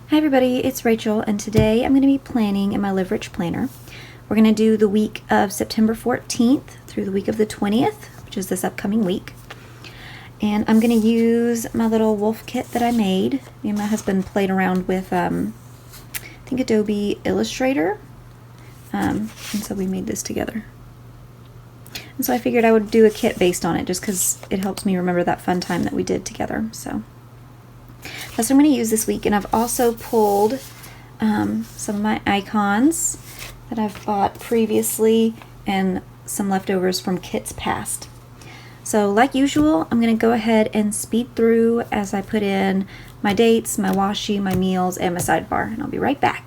Hi everybody, it's Rachel, and today I'm going to be planning in my Live Rich planner. We're going to do the week of September 14th through the week of the 20th, which is this upcoming week. And I'm going to use my little wolf kit that I made. Me and my husband played around with, I think Adobe Illustrator, and so we made this together. And so I figured I would do a kit based on it just because it helps me remember that fun time that we did together. So that's what I'm going to use this week, and I've also pulled some of my icons that I've bought previously and some leftovers from kits past. So like usual, I'm going to go ahead and speed through as I put in my dates, my washi, my meals, and my sidebar, and I'll be right back.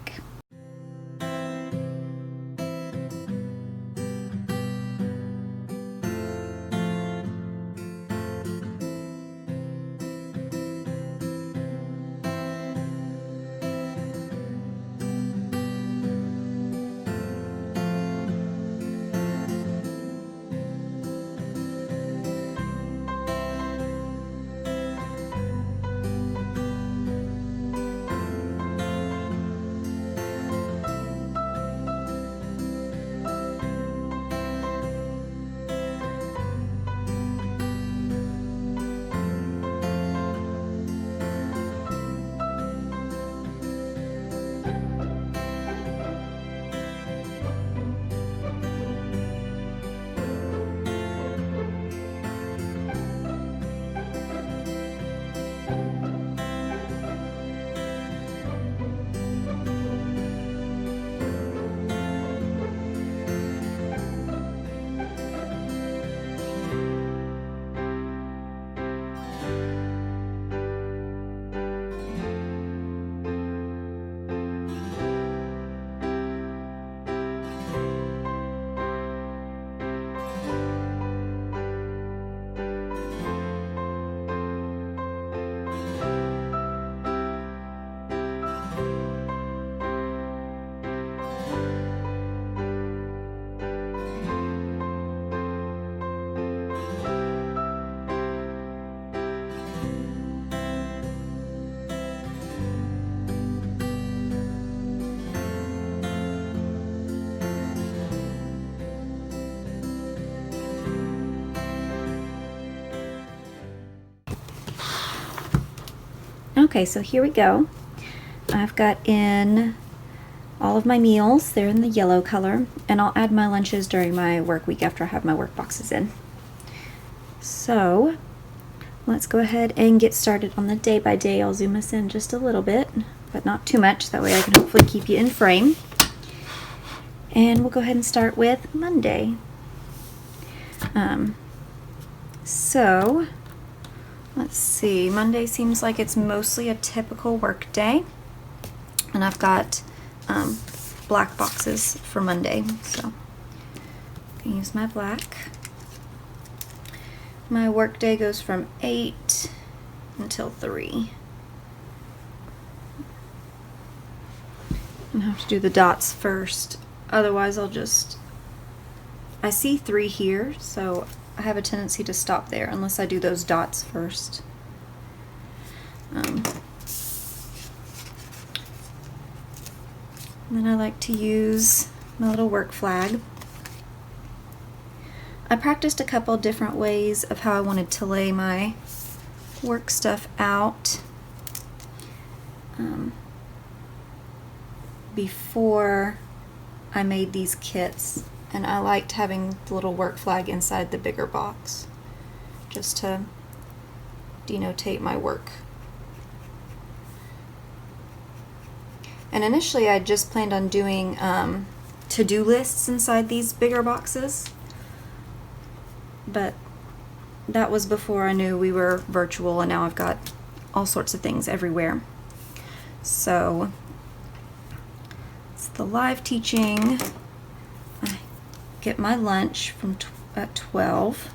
Okay, so here we go. I've got in all of my meals. They're in the yellow color, and I'll add my lunches during my work week after I have my work boxes in. So let's go ahead and get started on the day by day. I'll zoom us in just a little bit, but not too much. That way I can hopefully keep you in frame. And we'll go ahead and start with Monday. So let's see, Monday seems like it's mostly a typical work day, and I've got black boxes for Monday, so I can use my black. My work day goes from 8 until 3. I'm gonna have to do the dots first, otherwise I see 3 here, so I have a tendency to stop there unless I do those dots first. And then I like to use my little work flag. I practiced a couple different ways of how I wanted to lay my work stuff out before I made these kits. And I liked having the little work flag inside the bigger box, just to denotate my work. And initially I just planned on doing to-do lists inside these bigger boxes, but that was before I knew we were virtual, and now I've got all sorts of things everywhere. So it's the live teaching. Get my lunch from at 12.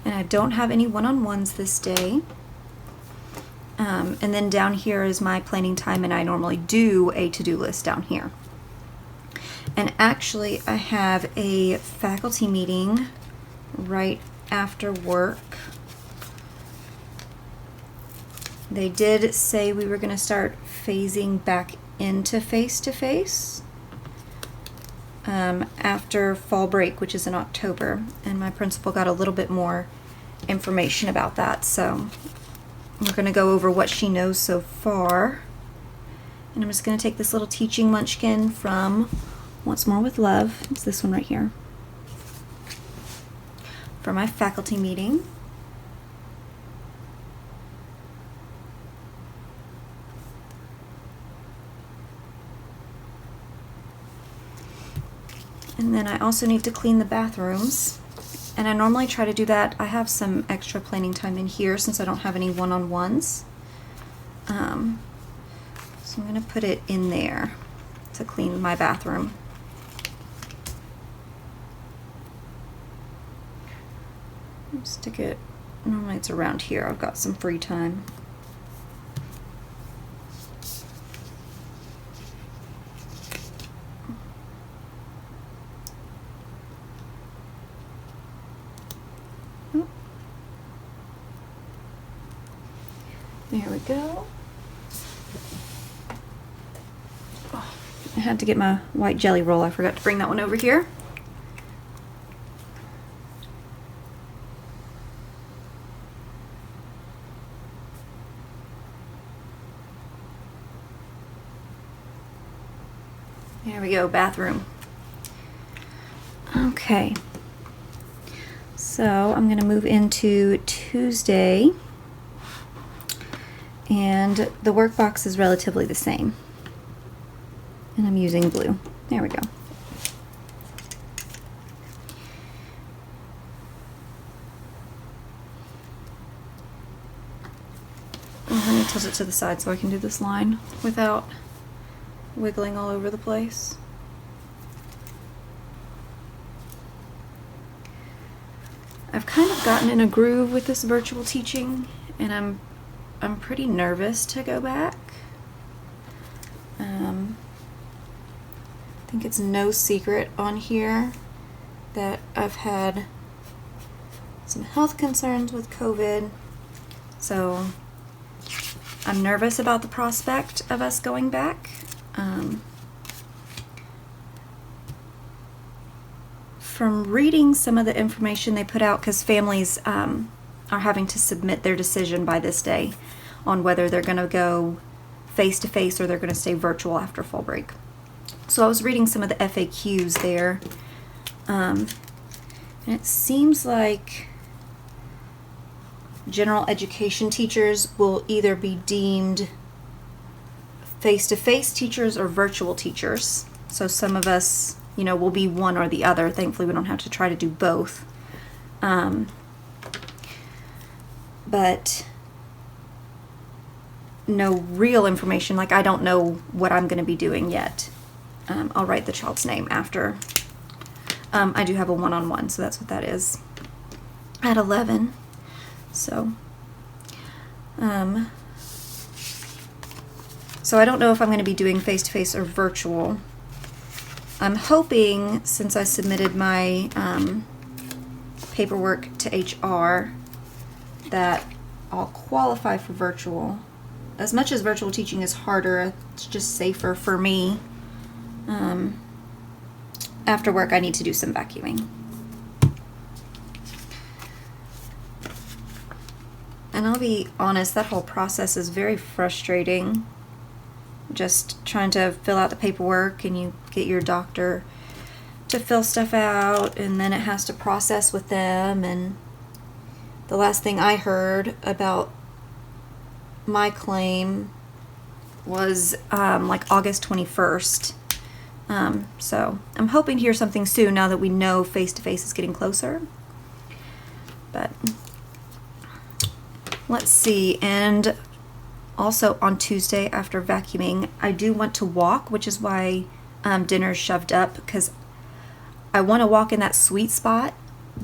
And I don't have any one-on-ones this day. And then down here is my planning time, and I normally do a to-do list down here. And actually I have a faculty meeting right after work They did say we were going to start phasing back into face-to-face after fall break, which is in October, and my principal got a little bit more information about that, so we're going to go over what she knows so far. And I'm just going to take this little teaching munchkin from Once More with Love. It's this one right here, for my faculty meeting. And then I also need to clean the bathrooms, and I normally try to do that. I have some extra planning time in here since I don't have any one-on-ones. So I'm going to put it in there to clean my bathroom. Stick it, normally it's around here. I've got some free time. There we go. Oh, I had to get my white jelly roll. I forgot to bring that one over here. There we go, bathroom. Okay. So I'm going to move into Tuesday. And the workbox is relatively the same. And I'm using blue. There we go. Let me tilt it to the side so I can do this line without wiggling all over the place. I've kind of gotten in a groove with this virtual teaching, and I'm pretty nervous to go back. I think it's no secret on here that I've had some health concerns with COVID, so I'm nervous about the prospect of us going back. From reading some of the information they put out, because families are having to submit their decision by this day on whether they're going to go face-to-face or they're going to stay virtual after fall break. So I was reading some of the FAQs there, and it seems like general education teachers will either be deemed face-to-face teachers or virtual teachers. So some of us, you know, will be one or the other. Thankfully, we don't have to try to do both. But no real information. Like, I don't know what I'm going to be doing yet. I'll write the child's name after. I do have a one-on-one, so that's what that is at 11. So, so I don't know if I'm going to be doing face-to-face or virtual. I'm hoping, since I submitted my paperwork to HR, that I'll qualify for virtual. As much as virtual teaching is harder, it's just safer for me. After work, I need to do some vacuuming. And I'll be honest, that whole process is very frustrating. Just trying to fill out the paperwork, and you get your doctor to fill stuff out, and then it has to process with them. And the last thing I heard about my claim was like August 21st. So I'm hoping to hear something soon now that we know face-to-face is getting closer. But let's see. And also on Tuesday after vacuuming, I do want to walk, which is why dinner's shoved up, because I want to walk in that sweet spot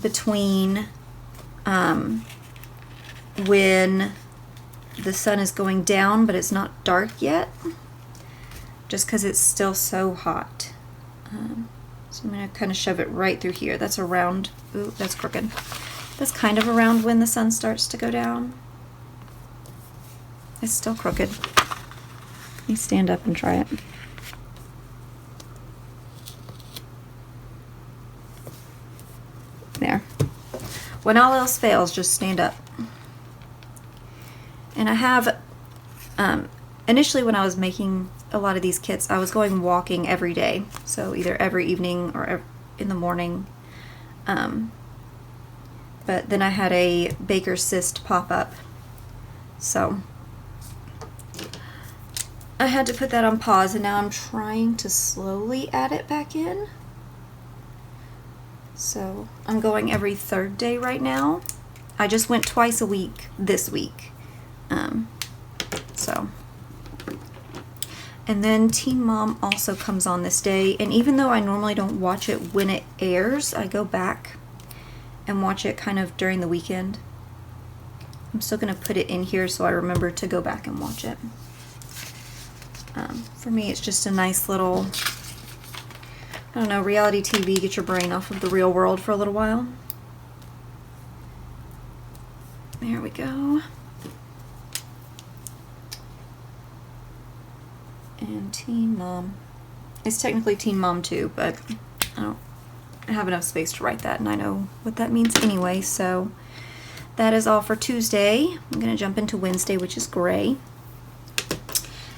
between when the sun is going down but it's not dark yet, just because it's still so hot. So I'm going to kind of shove it right through here. That's around, ooh, that's crooked. That's kind of around when the sun starts to go down. It's still crooked. Let me stand up and try it. There. When all else fails, just stand up. And I have, initially when I was making a lot of these kits, I was going walking every day. So either every evening or in the morning. But then I had a Baker's cyst pop up. So I had to put that on pause, and now I'm trying to slowly add it back in. So I'm going every third day right now. I just went twice a week this week. And then Teen Mom also comes on this day, and even though I normally don't watch it when it airs, I go back and watch it kind of during the weekend. I'm still going to put it in here so I remember to go back and watch it. For me, it's just a nice little, I don't know, reality TV, get your brain off of the real world for a little while. There we go. And Teen Mom. It's technically Teen Mom too, but I don't have enough space to write that, and I know what that means anyway, so that is all for Tuesday. I'm going to jump into Wednesday, which is gray.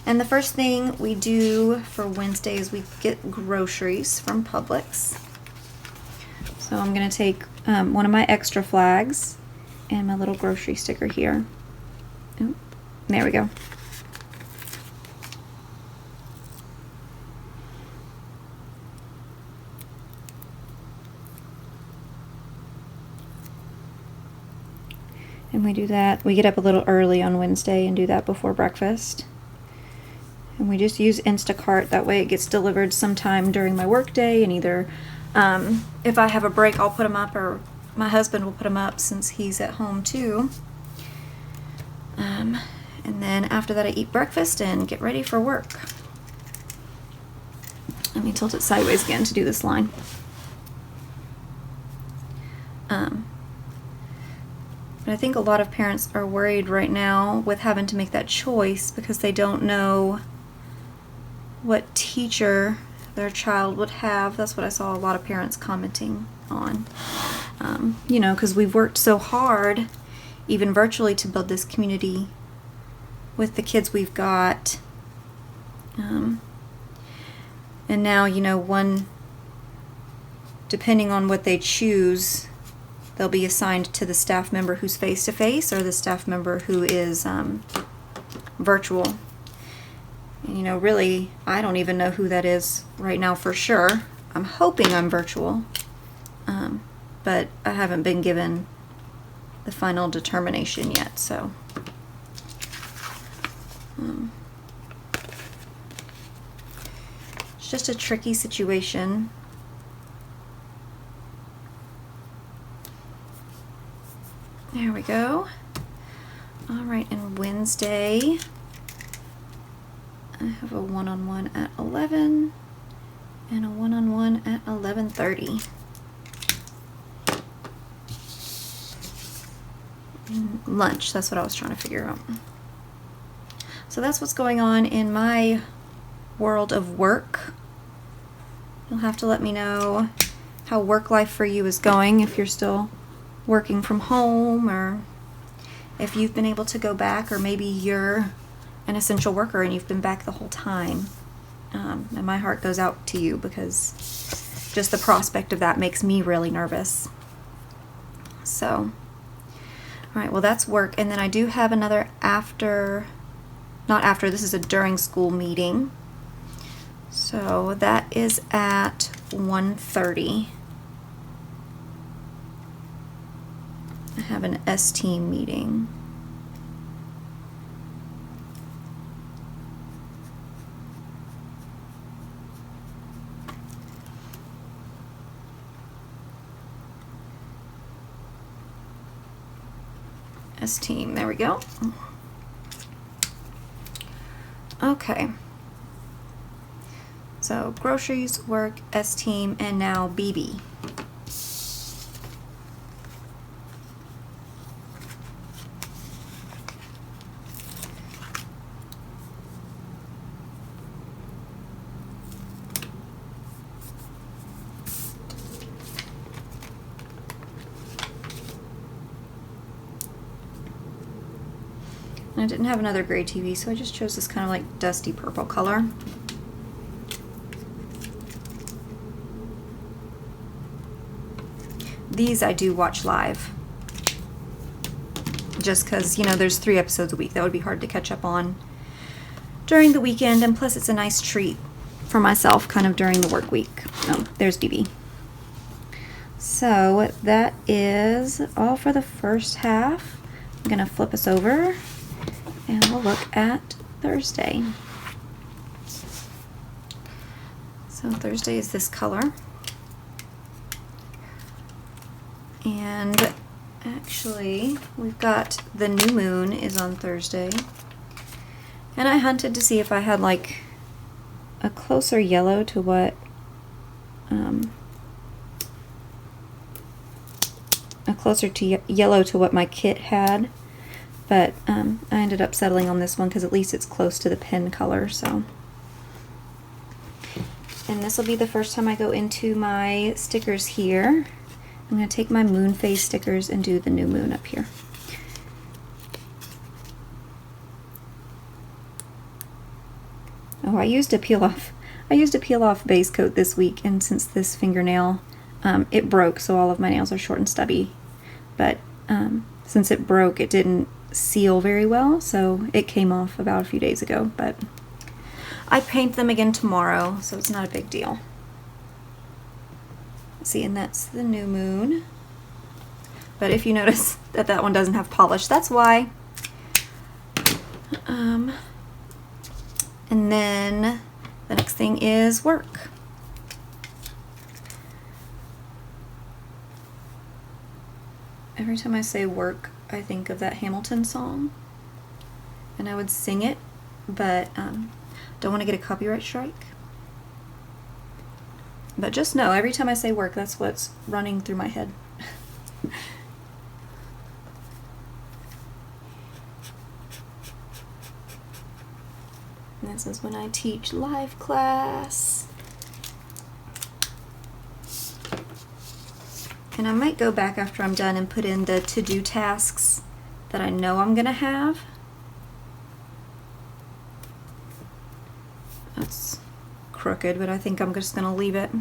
And the first thing we do for Wednesday is we get groceries from Publix. So I'm going to take one of my extra flags and my little grocery sticker here. Oh, there we go. And we do that. We get up a little early on Wednesday and do that before breakfast. And we just use Instacart. That way it gets delivered sometime during my work day, and either if I have a break, I'll put them up, or my husband will put them up since he's at home too. And then after that I eat breakfast and get ready for work. Let me tilt it sideways again to do this line. But I think a lot of parents are worried right now with having to make that choice because they don't know what teacher their child would have. That's what I saw a lot of parents commenting on. You know, because we've worked so hard, even virtually, to build this community with the kids we've got. And now, you know, depending on what they choose, they'll be assigned to the staff member who's face-to-face or the staff member who is virtual. And, you know, really, I don't even know who that is right now for sure. I'm hoping I'm virtual, but I haven't been given the final determination yet, so. It's just a tricky situation. There we go. All right, and Wednesday, I have a one-on-one at 11 and a one-on-one at 11:30. Lunch, that's what I was trying to figure out. So that's what's going on in my world of work. You'll have to let me know how work life for you is going, if you're still working from home, or if you've been able to go back, or maybe you're an essential worker and you've been back the whole time. And my heart goes out to you, because just the prospect of that makes me really nervous. So, all right, well, that's work. And then I do have another this is a during school meeting. So that is at 1:30. I have an S-team meeting. S-team, there we go. Okay. So groceries, work, S-team, and now BB. And I didn't have another gray TV, so I just chose this kind of like dusty purple color. These I do watch live. Just because, you know, there's 3 episodes a week. That would be hard to catch up on during the weekend, and plus it's a nice treat for myself kind of during the work week. Oh, there's DB. So that is all for the first half. I'm going to flip us over and we'll look at Thursday. So Thursday is this color. And actually, we've got the new moon is on Thursday. And I hunted to see if I had like a closer yellow to what yellow to what my kit had, but I ended up settling on this one because at least it's close to the pen color. So, and this will be the first time I go into my stickers here. I'm going to take my moon phase stickers and do the new moon up here. Oh, I used a peel off base coat this week, and since this fingernail it broke, so all of my nails are short and stubby, but since it broke, it didn't seal very well, so it came off about a few days ago. But I paint them again tomorrow, so it's not a big deal. See, and that's the new moon. But if you notice that that one doesn't have polish, that's why. And then the next thing is work. Every time I say work, I think of that Hamilton song, and I would sing it, but don't want to get a copyright strike. But just know, every time I say work, that's what's running through my head. And this is when I teach live class. And I might go back after I'm done and put in the to-do tasks that I know I'm gonna have. That's crooked, but I think I'm just gonna leave it.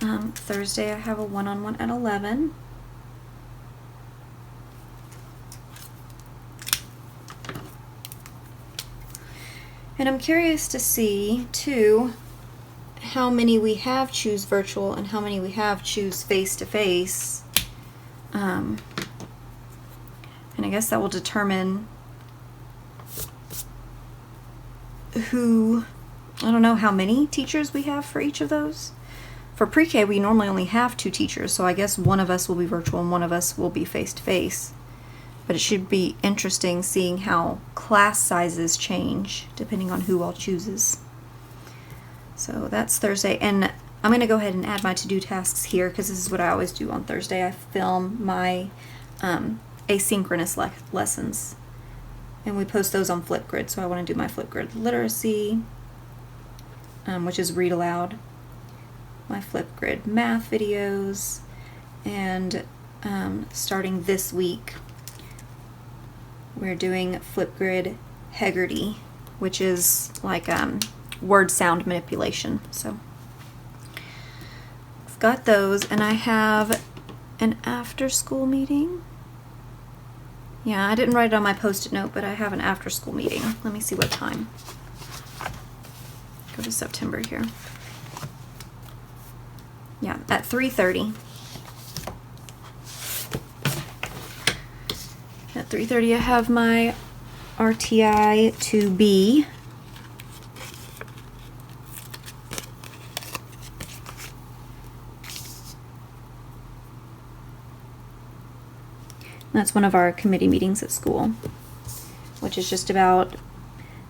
Thursday I have a one-on-one at 11. And I'm curious to see, too, how many we have choose virtual and how many we have choose face-to-face. And I guess that will determine who, I don't know how many teachers we have for each of those. For pre-K, we normally only have 2 teachers, so I guess one of us will be virtual and one of us will be face-to-face. But it should be interesting seeing how class sizes change depending on who all chooses. So that's Thursday, and I'm going to go ahead and add my to-do tasks here because this is what I always do on Thursday. I film my asynchronous lessons, and we post those on Flipgrid. So I want to do my Flipgrid literacy, which is read aloud, my Flipgrid math videos, and starting this week, we're doing Flipgrid Heggerty, which is like word sound manipulation. So I've got those, and I have an after-school meeting. Yeah, I didn't write it on my post-it note, but I have an after-school meeting. Let me see what time. Go to September here. Yeah, at 3:30. At 3:30 I have my RTI 2B. That's one of our committee meetings at school, which is just about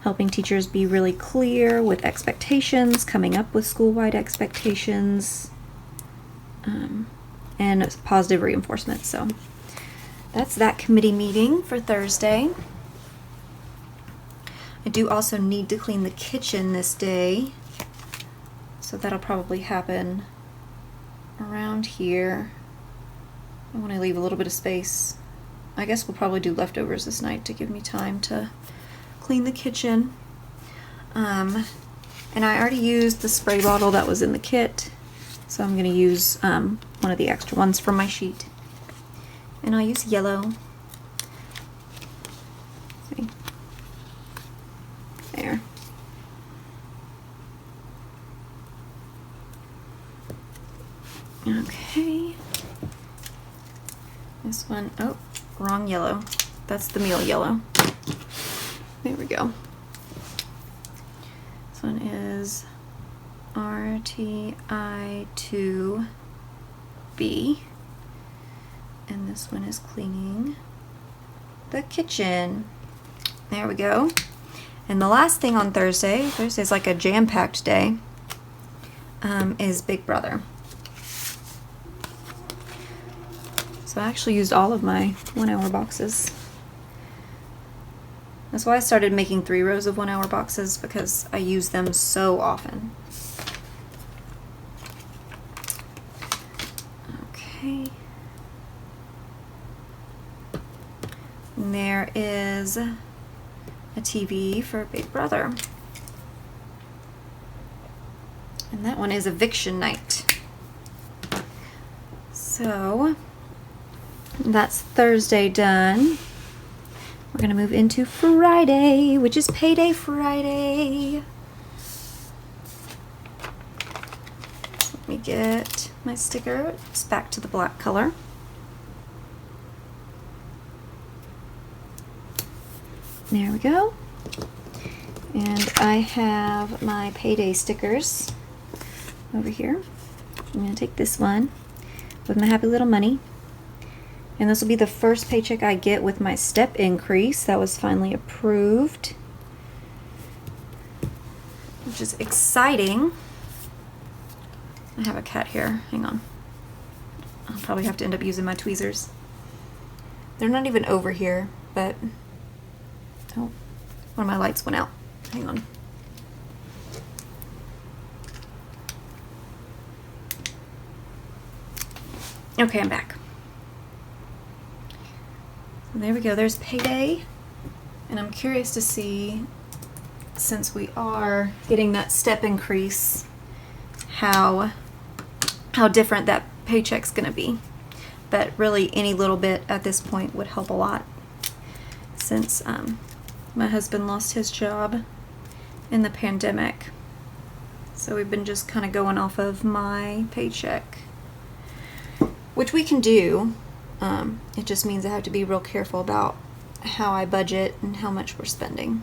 helping teachers be really clear with expectations, coming up with school-wide expectations, and positive reinforcement. So that's that committee meeting for Thursday. I do also need to clean the kitchen this day, so that'll probably happen around here. I want to leave a little bit of space I guess we'll probably do leftovers this night to give me time to clean the kitchen. And I already used the spray bottle that was in the kit, so I'm going to use one of the extra ones from my sheet. And I'll use yellow. See? There. Okay. This one, oh, wrong yellow. That's the meal yellow. There we go. This one is RTI2B. And this one is cleaning the kitchen. There we go. And the last thing on Thursday, Thursday's like a jam-packed day, is Big Brother. So I actually used all of my 1 hour boxes. That's why I started making 3 rows of 1 hour boxes, because I use them so often. Okay. And there is a TV for Big Brother. And that one is eviction night. So that's Thursday done. We're gonna move into Friday, which is payday Friday. Let me get my sticker. It's back to the black color. There we go. And I have my payday stickers over here. I'm gonna take this one with my Happy Little Money. And this will be the first paycheck I get with my step increase. That was finally approved, which is exciting. I have a cat here. Hang on. I'll probably have to end up using my tweezers. They're not even over here, but oh, one of my lights went out. Hang on. Okay, I'm back. So there we go, there's payday. And I'm curious to see, since we are getting that step increase, how different that paycheck's gonna be. But really any little bit at this point would help a lot, since my husband lost his job in the pandemic. So we've been just kind of going off of my paycheck, which we can do. It just means I have to be real careful about how I budget and how much we're spending.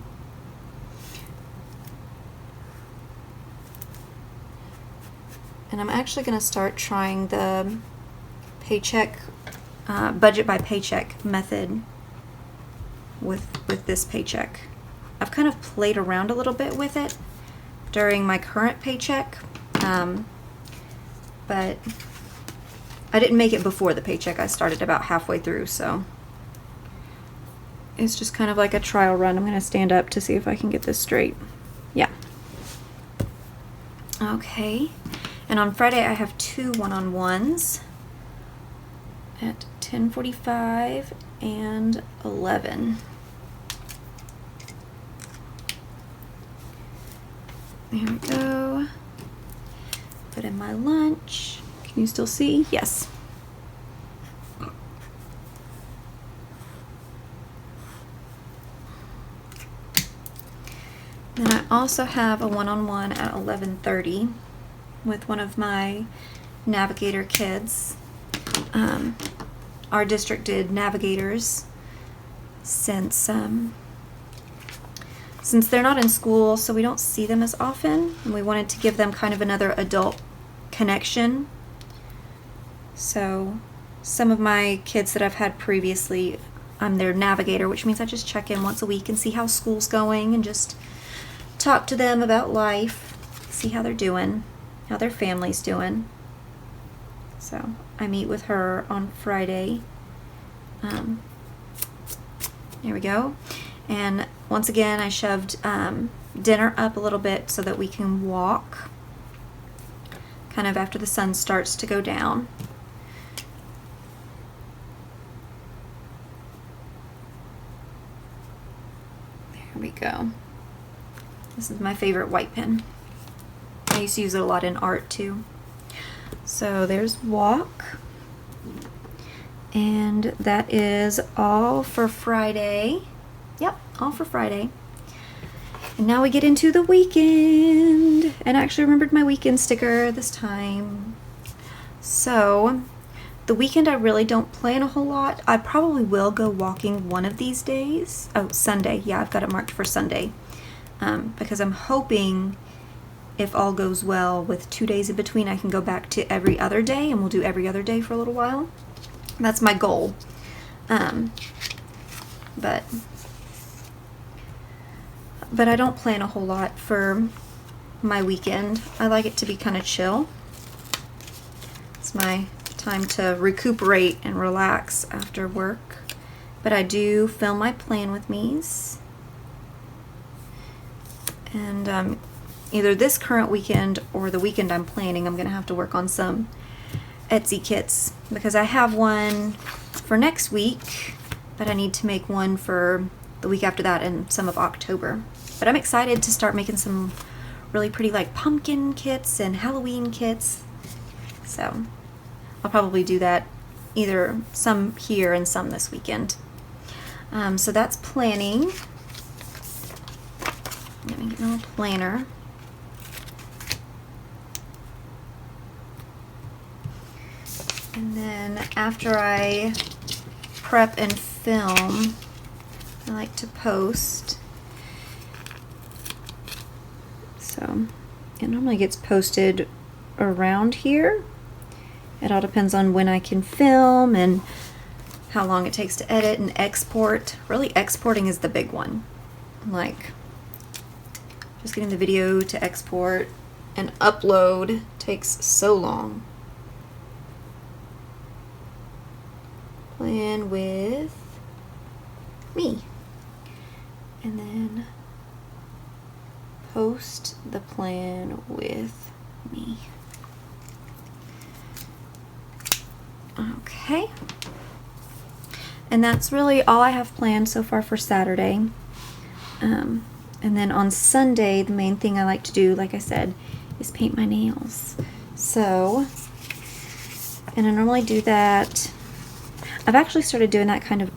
And I'm actually going to start trying the paycheck, budget by paycheck method with this paycheck. I've kind of played around a little bit with it during my current paycheck, but I didn't make it before the paycheck. I started about halfway through, so it's just kind of like a trial run. I'm going to stand up to see if I can get this straight. Yeah. Okay. And on Friday I have 2 one-on-ones at 10:45 and 11. There we go. Put in my lunch. Can you still see? Yes. Then I also have a one-on-one at 11:30 with one of my navigator kids. Our district did navigators since they're not in school, so we don't see them as often, and we wanted to give them kind of another adult connection. So some of my kids that I've had previously, I'm their navigator, which means I just check in once a week and see how school's going and just talk to them about life, see how they're doing, how their family's doing. So I meet with her on Friday. There we go. And once again, I shoved dinner up a little bit so that we can walk kind of after the sun starts to go down. Here we go. This is my favorite white pen. I used to use it a lot in art too. So there's walk. And that is all for Friday. Yep, all for Friday. And now we get into the weekend. And I actually remembered my weekend sticker this time. So the weekend I really don't plan a whole lot. I probably will go walking one of these days. Oh, Sunday. Yeah, I've got it marked for Sunday. Because I'm hoping, if all goes well, with 2 days in between, I can go back to every other day, and we'll do every other day for a little while. That's my goal. But I don't plan a whole lot for my weekend. I like it to be kind of chill. It's my time to recuperate and relax after work. But I do film my plan with me's. And either this current weekend or the weekend I'm planning, I'm going to have to work on some Etsy kits, because I have one for next week, but I need to make one for the week after that and some of October. But I'm excited to start making some really pretty like pumpkin kits and Halloween kits. So I'll probably do that, either some here and some this weekend. So that's planning. Let me get my little planner. And then after I prep and film, I like to post. So it normally gets posted around here. It all depends on when I can film and how long it takes to edit and export. Really, exporting is the big one. Like, just getting the video to export and upload takes so long. Plan with me. And then post the plan with me. Okay. And that's really all I have planned so far for Saturday. And then on Sunday, the main thing I like to do, like I said, is paint my nails. So, and I normally do that, I've actually started doing that kind of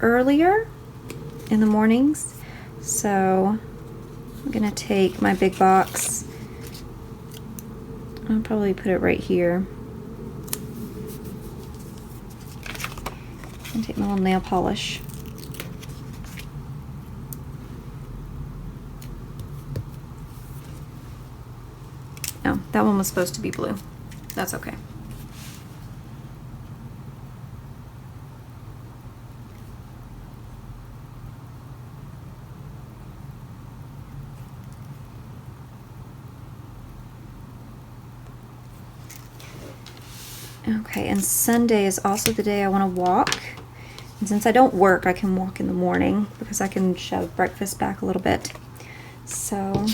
earlier in the mornings. So I'm gonna take my big box, I'll probably put it right here, and take my little nail polish. No, that one was supposed to be blue. That's okay. Okay, and Sunday is also the day I want to walk. And since I don't work, I can walk in the morning because I can shove breakfast back a little bit. So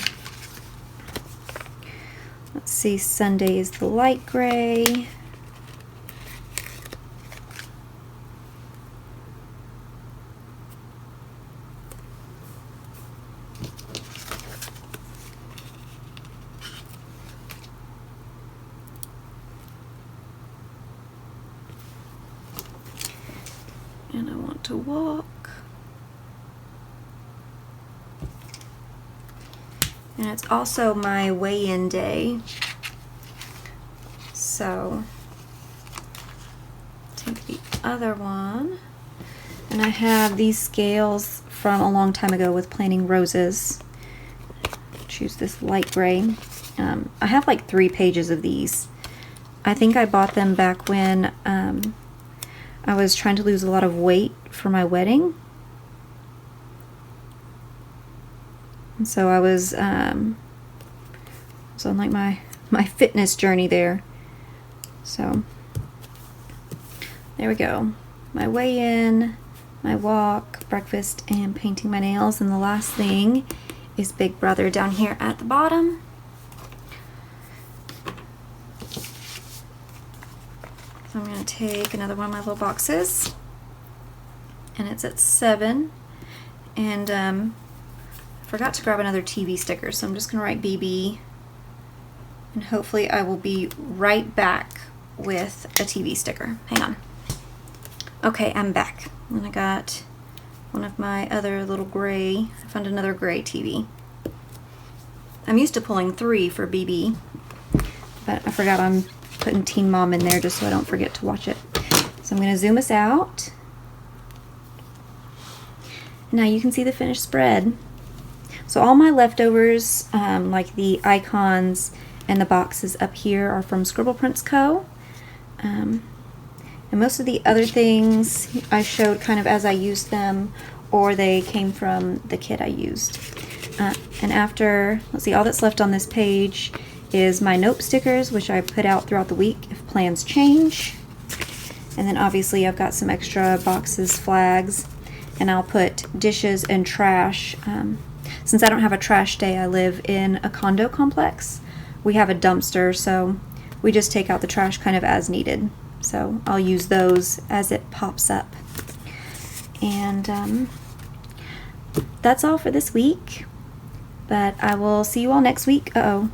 let's see, Sunday is the light gray. And I want to walk. And it's also my weigh-in day. So take the other one. And I have these scales from a long time ago with planting roses. Choose this light gray. I have like 3 pages of these. I think I bought them back when I was trying to lose a lot of weight for my wedding. And so I was on like my fitness journey there. So there we go. My weigh-in, my walk, breakfast, and painting my nails. And the last thing is Big Brother down here at the bottom. So I'm going to take another one of my little boxes, and it's at 7, and forgot to grab another TV sticker, so I'm just gonna write BB, and hopefully I will be right back with a TV sticker. Hang on. Okay, I'm back. And I got one of my other little gray, I found another gray TV. I'm used to pulling 3 for BB, but I forgot I'm putting Teen Mom in there just so I don't forget to watch it. So I'm going to zoom us out. Now you can see the finished spread. So all my leftovers, like the icons and the boxes up here, are from Scribble Co. And most of the other things I showed kind of as I used them, or they came from the kit I used. And after, let's see, all that's left on this page is my nope stickers, which I put out throughout the week if plans change. And then obviously I've got some extra boxes, flags, and I'll put dishes and trash. Since I don't have a trash day, I live in a condo complex. We have a dumpster, so we just take out the trash kind of as needed. So I'll use those as it pops up. And that's all for this week. But I will see you all next week. Uh-oh.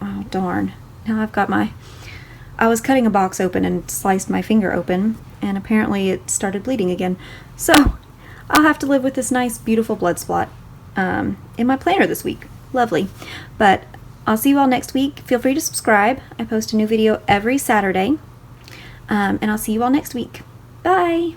Oh, darn. Now I've got I was cutting a box open and sliced my finger open, and apparently it started bleeding again. So I'll have to live with this nice, beautiful blood spot in my planner this week. Lovely. But I'll see you all next week. Feel free to subscribe. I post a new video every Saturday. And I'll see you all next week. Bye!